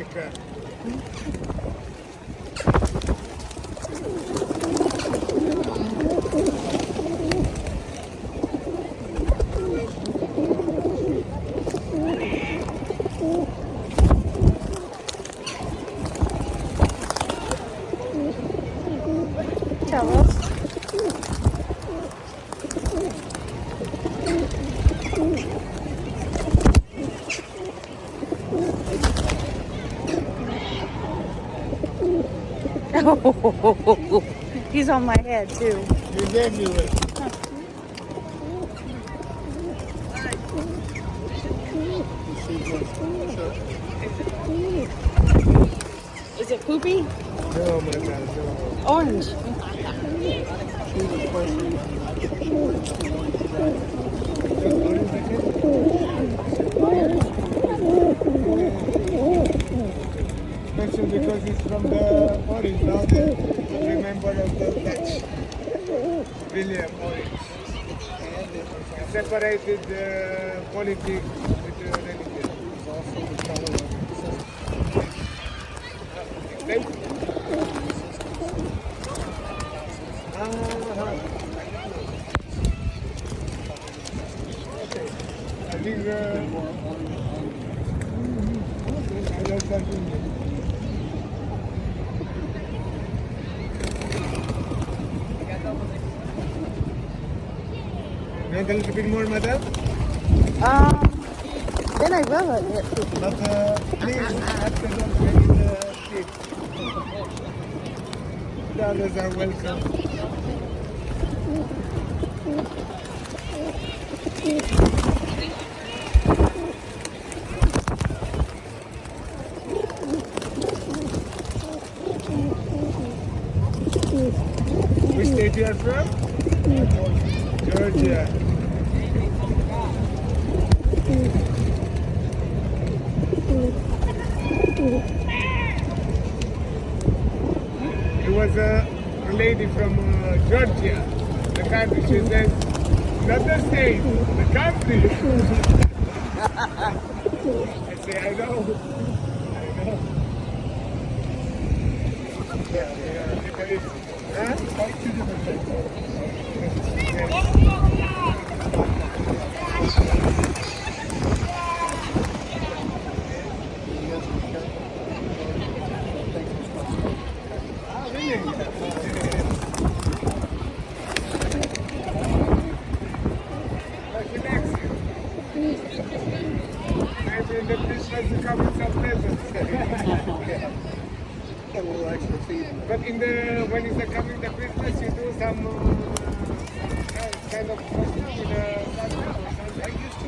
America. Tell us. Oh, he's on my head too. He's everywhere. Is it poopy? No, my God, no. Orange. Especially because it's from the orange now. Remember of the Dutch William orange. Separated politics with religion. It's also the color I think I love something. You want a little bit more, madam? Then I will admit. But please, after don't make it cheap. The others are welcome. Which state you are from? Georgia. It was a lady from Georgia, the country. She says, not the state, the country. I say, I know. I know. Huh? Quite two different things. Maybe in the Christmas you come with some presents. A little extra feed. But in the when it's coming the Christmas, you do some kind of costume with a Santa or something. I used to.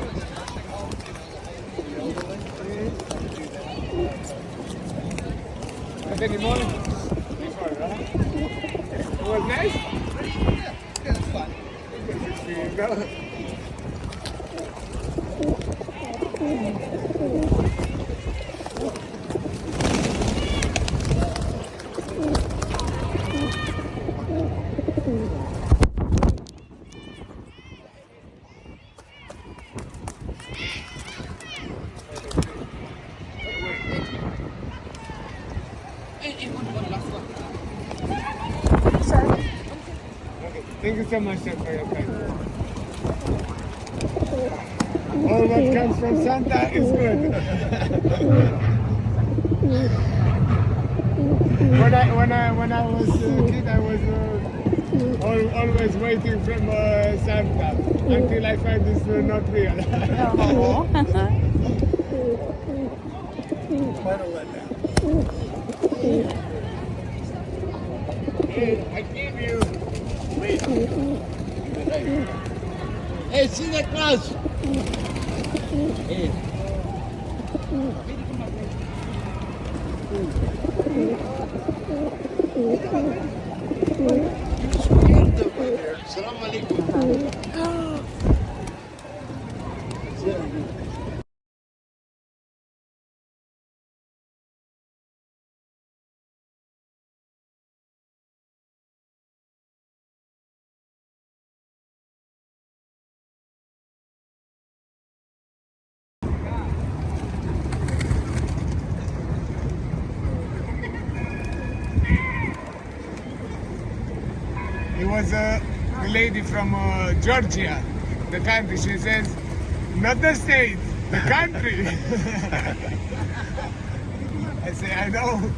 Not anymore. Before, huh? It was nice. Yeah, it's fun. You know? Thank you so much, sir, for your time. All what comes from Santa is good. when I was a kid, I was always waiting from Santa until I find this not real. Oh. Quite a letdown. Hey, I gave you. Wait. Hey, Santa Claus! Hey. Salam alaikum. It was a lady from Georgia, the country. She says, not the state, the country. I say, I know.